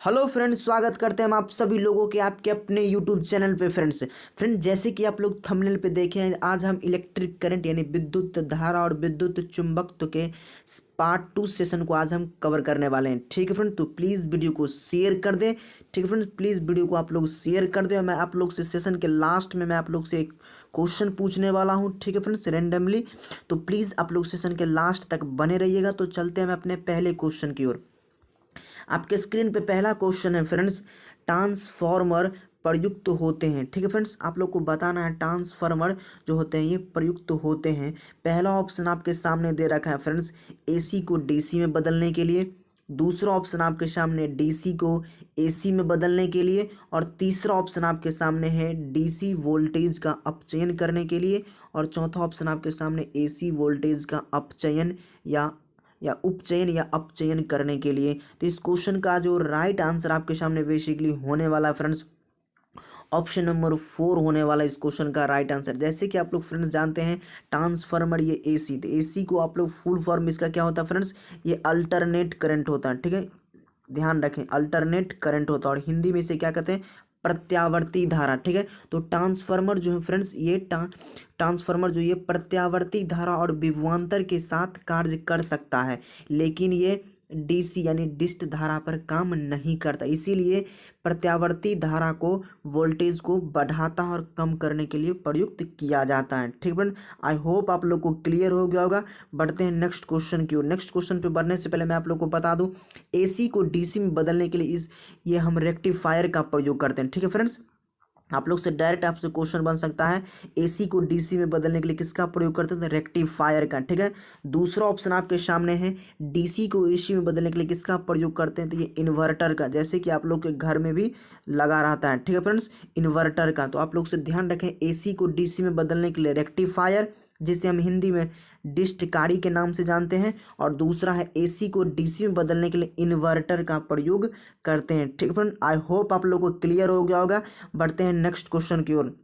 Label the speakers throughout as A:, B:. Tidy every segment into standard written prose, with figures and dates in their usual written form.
A: Hello friends, स्वागत करते हैं हम आप सभी लोगों के आपके अपने यूट्यूब चैनल पे। फ्रेंड्स जैसे कि आप लोग थंबनेल पे देखे हैं, आज हम इलेक्ट्रिक करंट यानी विद्युत धारा और विद्युत चुंबकत्व के पार्ट 2 सेशन को आज हम कवर करने वाले हैं। ठीक है फ्रेंड, तो प्लीज़ वीडियो को शेयर कर दें। ठीक है फ्रेंड्स, प्लीज़ वीडियो को आप लोग शेयर कर दें। मैं आप लोग से सेशन के लास्ट में मैं आप लोग से एक क्वेश्चन पूछने वाला हूँ। ठीक है फ्रेंड्स, रेंडमली, तो प्लीज़ आप लोग सेशन के लास्ट तक बने रहिएगा। तो चलते हैं अपने पहले क्वेश्चन की ओर। आपके स्क्रीन पे पहला क्वेश्चन है फ्रेंड्स, ट्रांसफॉर्मर प्रयुक्त होते हैं। ठीक है फ्रेंड्स, आप लोग को बताना है ट्रांसफार्मर जो होते हैं ये प्रयुक्त होते हैं। पहला ऑप्शन आपके सामने दे रखा है फ्रेंड्स, एसी को डीसी में बदलने के लिए। दूसरा ऑप्शन आपके सामने डीसी को एसी में बदलने के लिए। और तीसरा ऑप्शन आपके सामने है डीसी वोल्टेज का अपचयन करने के लिए। और चौथा ऑप्शन आपके सामने एसी वोल्टेज का अपचयन या उपचयन या अपचयन करने के लिए। तो इस क्वेश्चन का जो राइट आंसर आपके सामने बेसिकली होने वाला है फ्रेंड्स, ऑप्शन नंबर 4 होने वाला इस क्वेश्चन का राइट आंसर। जैसे कि आप लोग फ्रेंड्स जानते हैं ट्रांसफार्मर ये एसी, तो एसी को आप लोग फुल फॉर्म इसका क्या होता है फ्रेंड्स, ये अल्टरनेट करंट होता है। ठीक है, ध्यान रखें, अल्टरनेट करंट होता है और हिंदी में इसे क्या कहते हैं, प्रत्यावर्ती धारा। ठीक है, तो ट्रांसफार्मर जो है फ्रेंड्स, ये ट्रांसफार्मर जो ये प्रत्यावर्ती धारा और विभवांतर के साथ कार्य कर सकता है, लेकिन ये डीसी यानी डिस्ट धारा पर काम नहीं करता। इसीलिए प्रत्यावर्ती धारा को वोल्टेज को बढ़ाता और कम करने के लिए प्रयुक्त किया जाता है। ठीक है, आई होप आप लोग को क्लियर हो गया होगा। बढ़ते हैं नेक्स्ट क्वेश्चन की ओर। नेक्स्ट क्वेश्चन पे बढ़ने से पहले मैं आप लोग को बता दूं, एसी को डीसी में बदलने के लिए ये हम रेक्टिफायर का प्रयोग करते हैं। ठीक है फ्रेंड्स, आप लोग से डायरेक्ट आपसे क्वेश्चन बन सकता है, एसी को डीसी में बदलने के लिए किसका प्रयोग करते हैं, तो रेक्टिफायर का। ठीक है, दूसरा ऑप्शन आपके सामने है, डीसी को एसी में बदलने के लिए किसका प्रयोग करते हैं, तो ये इन्वर्टर का, जैसे कि आप लोग के घर में भी लगा रहता है। ठीक है फ्रेंड्स, इन्वर्टर का। तो आप लोग से ध्यान रखें, एसी को डीसी में बदलने के लिए रेक्टिफायर, जिसे हम हिंदी में डिस्टकारी के नाम से जानते हैं, और दूसरा है एसी को डीसी में बदलने के लिए इन्वर्टर का प्रयोग करते हैं। ठीक है फ्रेंड, आई होप आप लोगों को क्लियर हो गया होगा। बढ़ते हैं नेक्स्ट क्वेश्चन की ओर।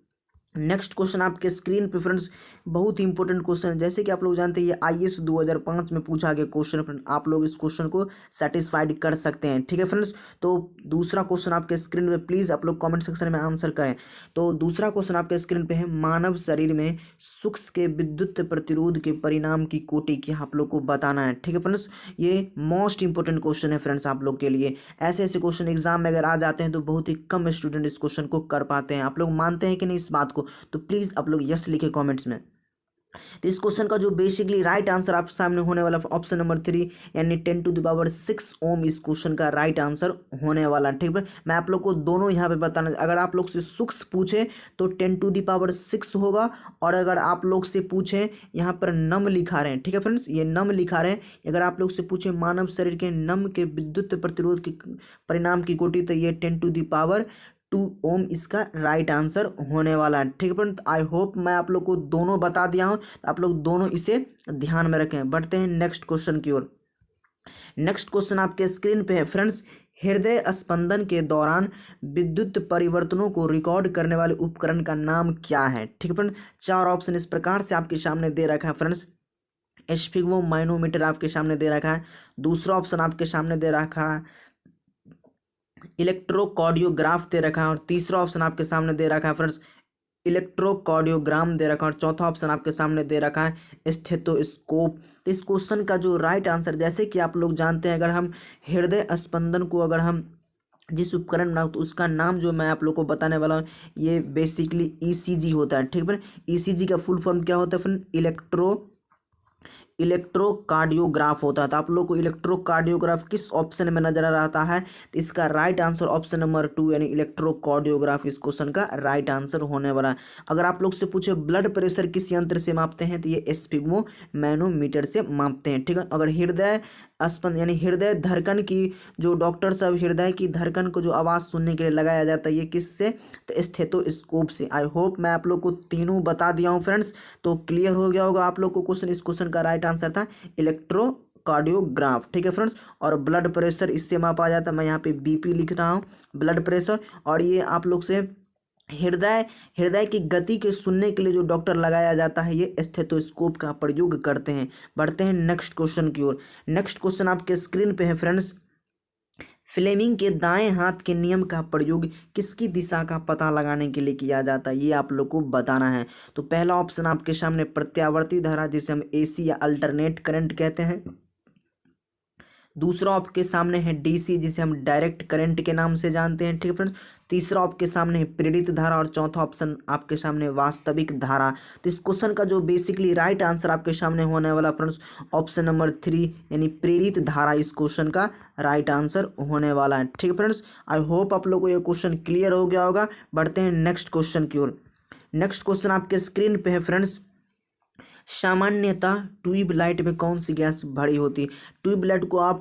A: नेक्स्ट क्वेश्चन आपके स्क्रीन पे फ्रेंड्स बहुत ही इंपॉर्टेंट क्वेश्चन है। जैसे कि आप लोग जानते हैं ये आईएएस 2005 में पूछा गया क्वेश्चन फ्रेंड, आप लोग इस क्वेश्चन को सेटिस्फाइड कर सकते हैं। ठीक है फ्रेंड्स, तो दूसरा क्वेश्चन आपके स्क्रीन पे, प्लीज़ आप लोग कमेंट सेक्शन में आंसर करें। तो दूसरा क्वेश्चन आपके स्क्रीन पे है, मानव शरीर में सूक्ष्म के विद्युत प्रतिरोध के परिणाम की कोटि की आप लोग को बताना है। ठीक है फ्रेंड्स, ये मोस्ट इंपॉर्टेंट क्वेश्चन है फ्रेंड्स आप लोग के लिए। ऐसे ऐसे क्वेश्चन एग्जाम में अगर आ जाते हैं तो बहुत ही कम स्टूडेंट इस क्वेश्चन को कर पाते हैं। आप लोग मानते हैं कि नहीं इस बात को, तो प्लीज़ आप लोग यस लिखे कमेंट्स में। तो इस क्वेश्चन का जो बेसिकली राइट आंसर आप सामने होने वाला ऑप्शन नंबर 3 यानी 10⁻6 ओम इस क्वेश्चन का राइट आंसर होने वाला। ठीक है, मैं आप लोग को दोनों यहाँ पे बताना, अगर आप लोग से सूक्ष्म पूछे तो 10⁻6 होगा, और अगर आप लोग से पूछे यहाँ पर नम लिखा रहे हैं, ठीक है फ्रेंड्स, ये नम लिखा रहे हैं, अगर आप लोग से पूछे मानव शरीर के नम के विद्युत प्रतिरोध के परिणाम की कोटि, तो ये 10⁻2 ओम इसका राइट आंसर होने वाला है। ठीक है फ्रेंड, आई होप मैं आप लोग को दोनों बता दिया हूँ, तो आप लोग दोनों इसे ध्यान में रखें। बढ़ते हैं नेक्स्ट क्वेश्चन की ओर। नेक्स्ट क्वेश्चन आपके स्क्रीन पे है फ्रेंड्स, हृदय स्पंदन के दौरान विद्युत परिवर्तनों को रिकॉर्ड करने वाले उपकरण का नाम क्या है। ठीक है फ्रेंड, 4 ऑप्शन इस प्रकार से आपके सामने दे रखा है फ्रेंड्स। स्फिग्मो माइनोमीटर आपके सामने दे रखा है। दूसरा ऑप्शन आपके सामने दे रखा है, इलेक्ट्रोकार्डियोग्राफ दे रखा है। और तीसरा ऑप्शन आपके सामने दे रखा है फ्रेंड्स, इलेक्ट्रोकार्डियोग्राम दे रखा है। और चौथा ऑप्शन आपके सामने दे रखा है स्टेथोस्कोप। तो इस क्वेश्चन का जो राइट आंसर, जैसे कि आप लोग जानते हैं, अगर हम हृदय स्पंदन को अगर हम जिस उपकरण बना तो उसका नाम जो मैं आप लोग को बताने वाला हूँ, ये बेसिकली ईसीजी होता है। ठीक है, ईसीजी का फुल फॉर्म क्या होता है फ्रेंड, इलेक्ट्रोकार्डियोग्राफ होता है। तो आप लोग को इलेक्ट्रोकार्डियोग्राफ किस ऑप्शन में नजर आ रहा है, तो इसका राइट आंसर ऑप्शन नंबर 2 यानी इलेक्ट्रोकार्डियोग्राफ इस क्वेश्चन का राइट आंसर होने वाला है। अगर आप लोग से पूछे ब्लड प्रेशर किस यंत्र से मापते हैं, तो ये स्फिग्मो मैनोमीटर से मापते हैं। ठीक है, अगर हृदय स्पंदन यानी हृदय धड़कन की, जो डॉक्टर सब हृदय की धड़कन को जो आवाज़ सुनने के लिए लगाया जाता है, ये किससे, तो स्टेथोस्कोप से। आई होप मैं आप लोग को तीनों बता दिया हूँ फ्रेंड्स, तो क्लियर हो गया होगा आप लोग को क्वेश्चन। इस क्वेश्चन का राइट आंसर था इलेक्ट्रोकार्डियोग्राफ। ठीक है फ्रेंड्स, और ब्लड प्रेशर इससे मापा जाता है, मैं यहाँ पे बीपी लिख रहा हूँ, ब्लड प्रेशर। और ये आप लोग से हृदय की गति के सुनने के लिए जो डॉक्टर लगाया जाता है, ये स्टेथोस्कोप का प्रयोग करते हैं। बढ़ते हैं नेक्स्ट क्वेश्चन की ओर। नेक्स्ट क्वेश्चन आपके स्क्रीन पे है फ्रेंड्स, फ्लेमिंग के दाएं हाथ के नियम का प्रयोग किसकी दिशा का पता लगाने के लिए किया जाता है, ये आप लोग को बताना है। तो पहला ऑप्शन आपके सामने प्रत्यावर्ती धारा, जिसे हम एसी या अल्टरनेट करंट कहते हैं। दूसरा आपके सामने है डीसी, जिसे हम डायरेक्ट करंट के नाम से जानते हैं, ठीक है फ्रेंड्स। तीसरा आपके सामने है प्रेरित धारा और चौथा ऑप्शन आपके सामने वास्तविक धारा। तो इस क्वेश्चन का जो बेसिकली राइट आंसर आपके सामने होने वाला फ्रेंड्स ऑप्शन नंबर 3 यानी प्रेरित धारा इस क्वेश्चन का राइट आंसर होने वाला है, ठीक है फ्रेंड्स। आई होप आप लोगों को ये क्वेश्चन क्लियर हो गया होगा। बढ़ते हैं नेक्स्ट क्वेश्चन की ओर। नेक्स्ट क्वेश्चन आपके स्क्रीन पे है फ्रेंड्स। सामान्यतः ट्यूबलाइट में कौन सी गैस भरी होती है? ट्यूबलाइट को आप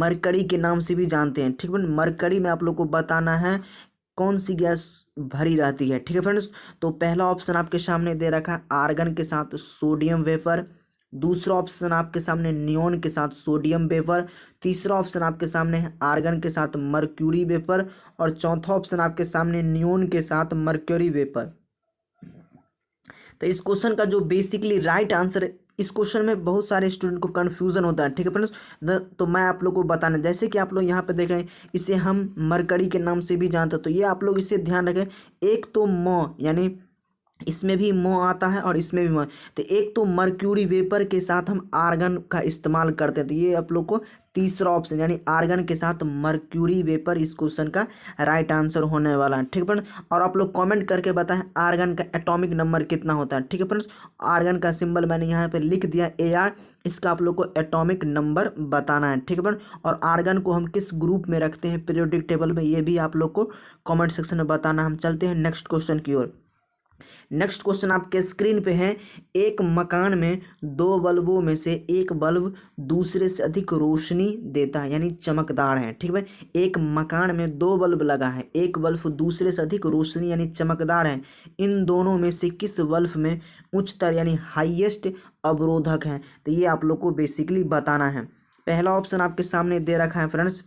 A: मरकरी के नाम से भी जानते हैं, ठीक है। मरकरी में आप लोग को बताना है कौन सी गैस भरी रहती है, ठीक है फ्रेंड्स। तो पहला ऑप्शन आपके सामने दे रखा है आर्गन के साथ सोडियम वेपर। दूसरा ऑप्शन आपके सामने नियोन के साथ सोडियम वेपर। तीसरा ऑप्शन आपके सामने है आर्गन के साथ मर्क्यूरी वेपर। और चौथा ऑप्शन आपके सामने नियोन के साथ मर्क्यूरी वेपर। तो इस क्वेश्चन का जो बेसिकली राइट आंसर है, इस क्वेश्चन में बहुत सारे स्टूडेंट को कन्फ्यूजन होता है, ठीक है फ्रेंड्स। तो मैं आप लोग को बताना, जैसे कि आप लोग यहाँ पे देख रहे हैं, इसे हम मरकरी के नाम से भी जानते हैं। तो ये आप लोग इसे ध्यान रखें, एक तो मो यानी इसमें भी मो आता है और इसमें भी मो। तो एक तो मर्क्यूरी वेपर के साथ हम आर्गन का इस्तेमाल करते हैं। तो ये आप लोग को तीसरा ऑप्शन यानी आर्गन के साथ मर्क्यूरी वेपर इस क्वेश्चन का राइट आंसर होने वाला है, ठीक है फ्रेंड्स। और आप लोग कमेंट करके बताएं आर्गन का एटॉमिक नंबर कितना होता है, ठीक है फ्रेंड्स। आर्गन का सिंबल मैंने यहाँ पे लिख दिया AR, इसका आप लोग को एटॉमिक नंबर बताना है, ठीक है फ्रेंड्स। और आर्गन को हम किस ग्रुप में रखते हैं पीरियोडिक टेबल में, ये भी आप लोग को कॉमेंट सेक्शन में बताना। हम चलते हैं नेक्स्ट क्वेश्चन की ओर। नेक्स्ट क्वेश्चन आपके स्क्रीन पे है। एक मकान में दो बल्बों में से एक बल्ब दूसरे से अधिक रोशनी देता है यानी चमकदार है, ठीक है। एक मकान में दो बल्ब लगा है, एक बल्ब दूसरे से अधिक रोशनी यानी चमकदार है। इन दोनों में से किस बल्ब में उच्चतर यानी हाईएस्ट अवरोधक है? तो ये आप लोग को बेसिकली बताना है। पहला ऑप्शन आपके सामने दे रखा है फ्रेंड्स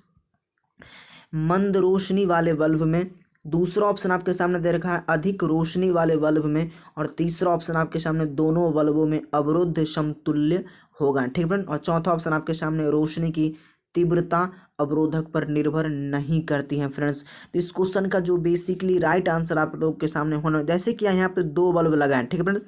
A: मंद रोशनी वाले बल्ब में। दूसरा ऑप्शन आपके सामने दे रखा है अधिक रोशनी वाले बल्ब में। और तीसरा ऑप्शन आपके सामने दोनों बल्बों में अवरोध समतुल्य होगा, ठीक है। और चौथा ऑप्शन आपके सामने रोशनी की तीव्रता अवरोधक पर निर्भर नहीं करती है फ्रेंड्स। तो इस क्वेश्चन का जो बेसिकली राइट आंसर आप लोग के सामने होना, जैसे कि यहाँ पे दो बल्ब लगा है, ठीक है फ्रेंड्स।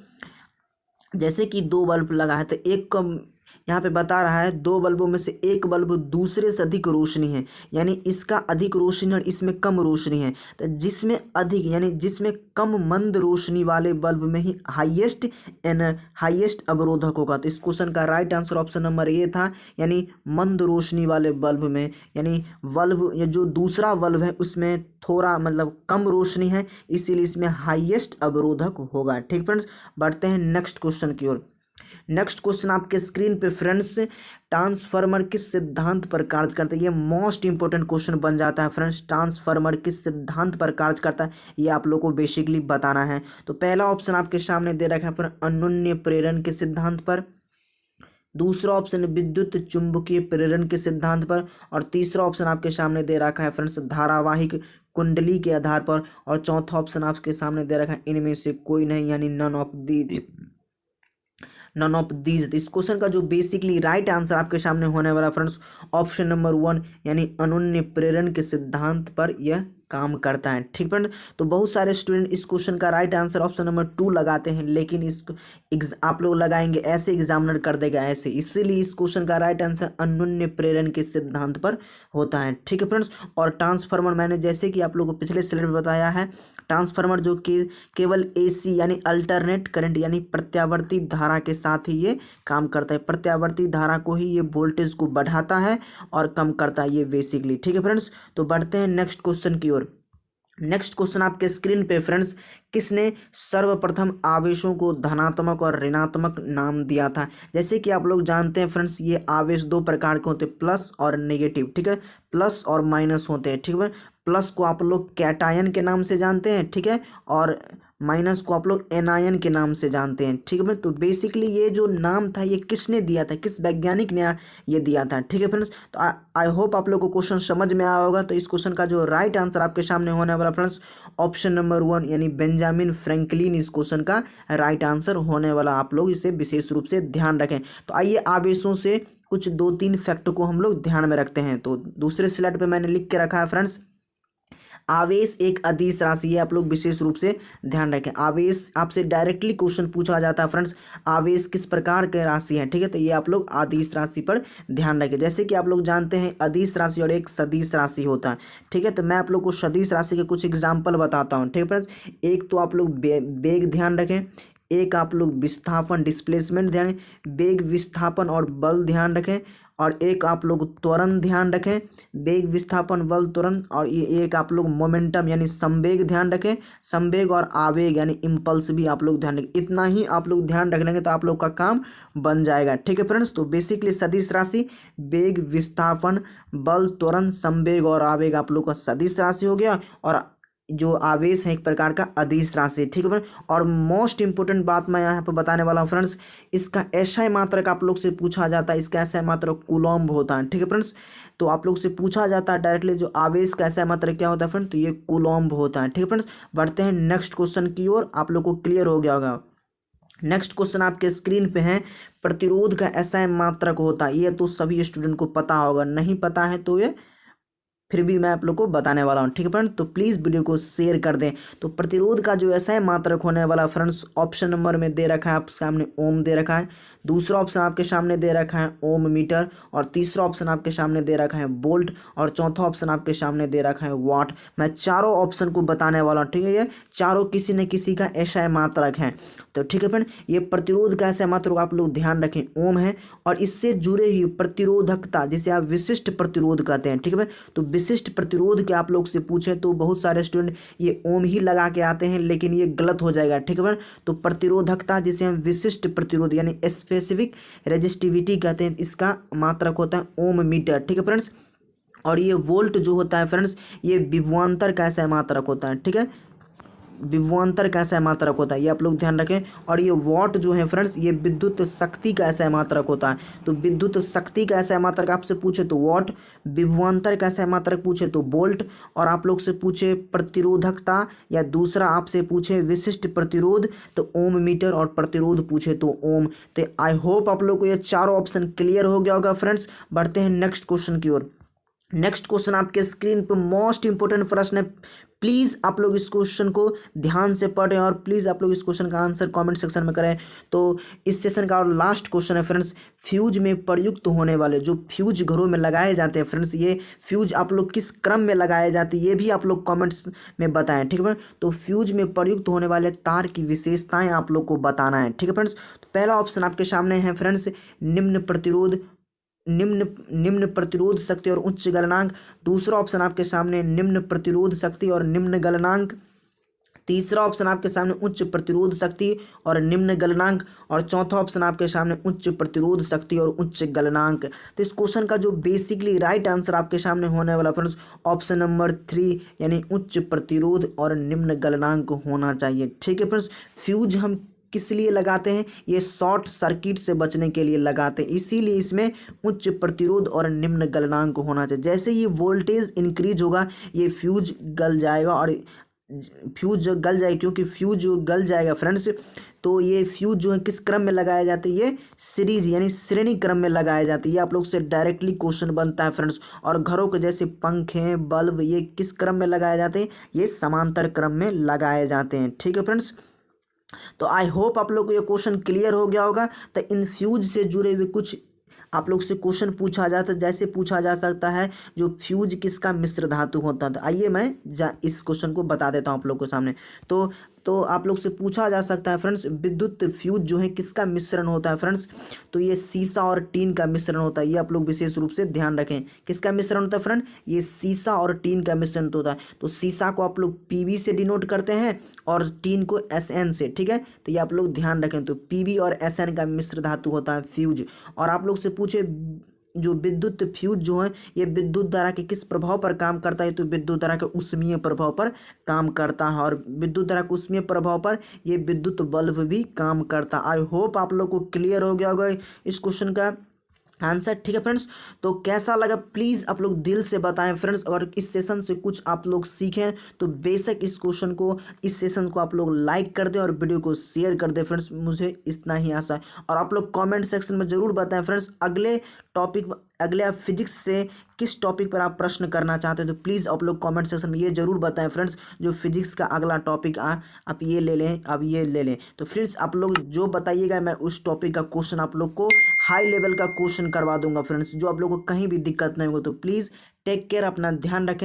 A: जैसे कि दो बल्ब लगा है तो एक कम यहाँ पे बता रहा है दो बल्बों में से एक बल्ब दूसरे से अधिक रोशनी है, यानी इसका अधिक रोशनी और इसमें कम रोशनी है। तो जिसमें अधिक यानी जिसमें कम मंद रोशनी वाले बल्ब में ही हाईएस्ट अवरोधक होगा। तो इस क्वेश्चन का right answer option number A था, यानी मंद रोशनी वाले बल्ब में, यानी बल्ब जो दूसरा बल्ब है उसमें थोड़ा मतलब कम रोशनी है, इसीलिए इसमें हाईएस्ट अवरोधक होगा, ठीक फ्रेंड्स। बढ़ते हैं नेक्स्ट क्वेश्चन की ओर। नेक्स्ट क्वेश्चन आपके स्क्रीन पे फ्रेंड्स ट्रांसफार्मर किस सिद्धांत पर कार्य करता है? ये मोस्ट इंपॉर्टेंट क्वेश्चन बन जाता है फ्रेंड्स। ट्रांसफार्मर किस सिद्धांत पर कार्य करता है ये आप लोग को बेसिकली बताना है। तो पहला ऑप्शन आपके सामने दे रखा है पर अन्योन्य प्रेरण के सिद्धांत पर। दूसरा ऑप्शन विद्युत चुंबकीय प्रेरण के सिद्धांत पर। और तीसरा ऑप्शन आपके सामने दे रखा है फ्रेंड्स धारावाहिक कुंडली के आधार पर। और चौथा ऑप्शन आपके सामने दे रखा है इनमें से कोई नहीं यानी नन ऑफ दीज। इस क्वेश्चन का जो बेसिकली राइट आंसर आपके सामने होने वाला फ्रेंड्स ऑप्शन नंबर 1 यानी अन्योन्य प्रेरण के सिद्धांत पर यह काम करता है, ठीक फ्रेंड। तो बहुत सारे स्टूडेंट इस क्वेश्चन का राइट आंसर ऑप्शन नंबर 2 लगाते हैं, लेकिन इसको आप लोग लगाएंगे ऐसे एग्जामिनर कर देगा ऐसे, इसीलिए इस क्वेश्चन का राइट आंसर अन्योन्य प्रेरण के सिद्धांत पर होता है, ठीक है फ्रेंड्स। और ट्रांसफार्मर मैंने जैसे कि आप लोगों को पिछले स्लाइड में बताया है, ट्रांसफार्मर जो कि केवल AC यानी अल्टरनेट करंट यानी प्रत्यावर्ती धारा के साथ ही ये काम करता है। प्रत्यावर्ती धारा को ही ये वोल्टेज को बढ़ाता है और कम करता है ये बेसिकली, ठीक है फ्रेंड्स। तो बढ़ते हैं नेक्स्ट क्वेश्चन की ओर। नेक्स्ट क्वेश्चन आपके स्क्रीन पे फ्रेंड्स किसने सर्वप्रथम आवेशों को धनात्मक और ऋणात्मक नाम दिया था? जैसे कि आप लोग जानते हैं फ्रेंड्स ये आवेश दो प्रकार के होते हैं, प्लस और नेगेटिव, ठीक है, प्लस और माइनस होते हैं, ठीक है। प्लस को आप लोग कैटायन के नाम से जानते हैं, ठीक है, और माइनस को आप लोग एनायन के नाम से जानते हैं, ठीक है फ्रेंड्स। तो बेसिकली ये जो नाम था ये किसने दिया था, किस वैज्ञानिक ने ये दिया था, ठीक है फ्रेंड्स। तो आई होप आप लोग को क्वेश्चन समझ में आया होगा। तो इस क्वेश्चन का जो राइट आंसर आपके सामने होने वाला फ्रेंड्स ऑप्शन नंबर 1 यानी बेंजामिन फ्रैंकलिन इस क्वेश्चन का राइट आंसर होने वाला। आप लोग इसे विशेष रूप से ध्यान रखें। तो आइए आवेशों से कुछ 2-3 फैक्ट को हम लोग ध्यान में रखते हैं। तो दूसरे स्लाइड पे मैंने लिख के रखा है फ्रेंड्स, आवेश एक अदिश राशि है। आप लोग विशेष रूप से ध्यान रखें। आवेश आपसे डायरेक्टली क्वेश्चन पूछा जाता है फ्रेंड्स, आवेश किस प्रकार के राशि है, ठीक है। तो ये आप लोग अदिश राशि पर ध्यान रखें। जैसे कि आप लोग जानते हैं अदिश राशि और एक सदिश राशि होता है, ठीक है। तो मैं आप लोग को सदिश राशि के कुछ एग्जाम्पल बताता हूँ, ठीक है फ्रेंड्स। एक तो आप लोग वेग ध्यान रखें, एक आप लोग विस्थापन डिस्प्लेसमेंट ध्यान, वेग विस्थापन और बल ध्यान रखें, और एक आप लोग त्वरण ध्यान रखें, वेग विस्थापन बल त्वरण, और ये एक आप लोग मोमेंटम यानी संवेग ध्यान रखें, संवेग और आवेग यानी इम्पल्स भी आप लोग ध्यान रखें। इतना ही आप लोग ध्यान रख लेंगे तो आप लोग का काम बन जाएगा, ठीक है फ्रेंड्स। तो बेसिकली सदिश राशि वेग विस्थापन बल त्वरण संवेग और आवेग आप लोग का सदिश राशि हो गया, और जो आवेश है एक प्रकार का अदिश राशि, ठीक है फ्रेंड्स। और मोस्ट इंपोर्टेंट बात मैं यहाँ पर बताने वाला हूँ फ्रेंड्स, इसका एसआई मात्रक आप लोग से पूछा जाता है। इसका एसआई मात्रक कूलम्ब होता है, ठीक है फ्रेंड्स। तो आप लोग से पूछा जाता है डायरेक्टली जो आवेश का एसआई मात्रक क्या होता है फ्रेंड्स, तो ये कूलम्ब होता है, ठीक है फ्रेंड्स। बढ़ते हैं नेक्स्ट क्वेश्चन की ओर। आप लोग को क्लियर हो गया होगा। नेक्स्ट क्वेश्चन आपके स्क्रीन पे है, प्रतिरोध का एसआई मात्रक होता है। ये तो सभी स्टूडेंट को पता होगा, नहीं पता है तो ये फिर भी मैं आप लोग को बताने वाला हूँ, ठीक है फ्रेंड्स। तो प्लीज़ वीडियो को शेयर कर दें। तो प्रतिरोध का जो ऐसा है मात्रक होने वाला फ्रेंड्स ऑप्शन नंबर में दे रखा है आपके सामने ओम दे रखा है, दूसरा ऑप्शन आपके सामने दे रखा है ओम मीटर, और तीसरा ऑप्शन आपके सामने दे रखा है वोल्ट, और चौथा ऑप्शन आपके सामने दे रखा है वाट। मैं चारों ऑप्शन को बताने वाला हूँ, ठीक है। ये चारों किसी न किसी का ऐसा मात्रक है। तो ठीक है फ्रेंड, ये प्रतिरोध का ऐसा मात्रक आप लोग ध्यान रखें ओम है, और इससे जुड़े हुए प्रतिरोधकता जिसे आप विशिष्ट प्रतिरोध कहते हैं, ठीक है। तो विशिष्ट प्रतिरोध के आप लोग से पूछे तो बहुत सारे स्टूडेंट ये ओम ही लगा के आते हैं, लेकिन ये गलत हो जाएगा, ठीक है। तो प्रतिरोधकता जिसे हम विशिष्ट प्रतिरोध यानी स्पेसिफिक रेजिस्टिविटी कहते हैं, इसका मात्रक होता है ओम मीटर, ठीक है फ्रेंड्स। और ये वोल्ट जो होता है फ्रेंड्स, ये विभवांतर का ऐसा मात्रक होता है, ठीक है। विभवांतर का ऐसा मात्रक होता है, ये आप लोग ध्यान रखें। और ये वॉट जो है फ्रेंड्स, ये विद्युत शक्ति का ऐसा मात्रक होता है। तो विद्युत शक्ति का ऐसा मात्रक आपसे पूछे तो वॉट, विभवांतर का ऐसा मात्रक पूछे तो वोल्ट, और आप लोग से पूछे प्रतिरोधकता या दूसरा आपसे पूछे विशिष्ट प्रतिरोध तो ओम मीटर, और प्रतिरोध पूछे तो ओम। तो आई होप आप लोग को ये चारों ऑप्शन क्लियर हो गया होगा फ्रेंड्स। बढ़ते हैं नेक्स्ट क्वेश्चन की ओर। नेक्स्ट क्वेश्चन आपके स्क्रीन पर मोस्ट इंपोर्टेंट प्रश्न है। प्लीज़ आप लोग इस क्वेश्चन को ध्यान से पढ़ें, और प्लीज़ आप लोग इस क्वेश्चन का आंसर कमेंट सेक्शन में करें। तो इस सेशन का और लास्ट क्वेश्चन है फ्रेंड्स, फ्यूज में प्रयुक्त होने वाले जो फ्यूज घरों में लगाए जाते हैं फ्रेंड्स, ये फ्यूज आप लोग किस क्रम में लगाए जाते हैं ये भी आप लोग कमेंट्स में बताएं, ठीक है फ्रेंड्स। तो फ्यूज में प्रयुक्त होने वाले तार की विशेषताएँ आप लोग को बताना है, ठीक है फ्रेंड्स। तो पहला ऑप्शन आपके सामने है फ्रेंड्स निम्न प्रतिरोध, निम्न प्रतिरोध शक्ति और उच्च गलनांक। दूसरा ऑप्शन आपके सामने निम्न प्रतिरोध शक्ति और निम्न गलनांक। तीसरा ऑप्शन आपके सामने उच्च प्रतिरोध शक्ति और निम्न गलनांक, और चौथा ऑप्शन आपके सामने उच्च प्रतिरोध शक्ति और उच्च गलनांक। तो इस क्वेश्चन का जो बेसिकली राइट आंसर आपके सामने होने वाला फ्रेंड्स ऑप्शन नंबर 3 यानी उच्च प्रतिरोध और निम्न गलनांक होना चाहिए, ठीक है फ्रेंड्स। फ्यूज हम किस लिए लगाते हैं, ये शॉर्ट सर्किट से बचने के लिए लगाते हैं, इसीलिए इसमें उच्च प्रतिरोध और निम्न गलनांक होना चाहिए। जैसे ही वोल्टेज इंक्रीज होगा ये फ्यूज गल जाएगा, और फ्यूज गल जाएगा, क्योंकि फ्यूज जो गल जाएगा फ्रेंड्स तो ये फ्यूज जो है किस क्रम में लगाए जाते हैं, ये सीरीज यानी श्रेणी क्रम में लगाए जाते हैं। ये आप लोग से डायरेक्टली क्वेश्चन बनता है फ्रेंड्स। और घरों के जैसे पंखे बल्ब ये किस क्रम में लगाए जाते हैं, ये समांतर क्रम में लगाए जाते हैं, ठीक है फ्रेंड्स। तो आई होप आप लोग को ये क्वेश्चन क्लियर हो गया होगा। तो इन फ्यूज से जुड़े हुए कुछ आप लोग से क्वेश्चन पूछा जाता है, जैसे पूछा जा सकता है जो फ्यूज किसका मिश्र धातु होता है। तो आइए मैं इस क्वेश्चन को बता देता हूँ आप लोग के सामने। तो आप लोग से पूछा जा सकता है फ्रेंड्स विद्युत फ्यूज जो है किसका मिश्रण होता है फ्रेंड्स, तो ये सीसा और टीन का मिश्रण होता है। ये आप लोग विशेष रूप से ध्यान रखें, किसका मिश्रण होता है फ्रेंड, ये सीसा और टीन का मिश्रण होता है। तो सीसा को आप लोग पीवी से डिनोट करते हैं और टीन को एसएन से, ठीक है। तो ये आप लोग ध्यान रखें। तो पीवी और एसएन का मिश्र धातु होता है फ्यूज। और आप लोग से पूछे जो विद्युत फ्यूज जो है ये विद्युत धारा के किस प्रभाव पर काम करता है, तो विद्युत धारा के ऊष्मीय प्रभाव पर काम करता है। और विद्युत धारा के ऊष्मीय प्रभाव पर ये विद्युत बल्ब भी काम करता है। आई होप आप लोग को क्लियर हो गया होगा इस क्वेश्चन का आंसर। ठीक है फ्रेंड्स, तो कैसा लगा प्लीज़ आप लोग दिल से बताएं फ्रेंड्स। अगर इस सेशन से कुछ आप लोग सीखें तो बेशक इस क्वेश्चन को, इस सेशन को आप लोग लाइक कर दें और वीडियो को शेयर कर दें फ्रेंड्स। मुझे इतना ही आशा है। और आप लोग कमेंट सेक्शन में ज़रूर बताएं फ्रेंड्स अगले टॉपिक, अगले आप फिजिक्स से किस टॉपिक पर आप प्रश्न करना चाहते हैं, तो प्लीज़ आप लोग कमेंट सेक्शन में ये जरूर बताएं फ्रेंड्स। जो फिजिक्स का अगला टॉपिक आप ये ले लें, आप ये ले लें। तो फ्रेंड्स आप लोग जो बताइएगा मैं उस टॉपिक का क्वेश्चन आप लोग को हाई लेवल का क्वेश्चन करवा दूंगा फ्रेंड्स, जो आप लोग को कहीं भी दिक्कत नहीं होगा। तो प्लीज़ टेक केयर, अपना ध्यान रखें।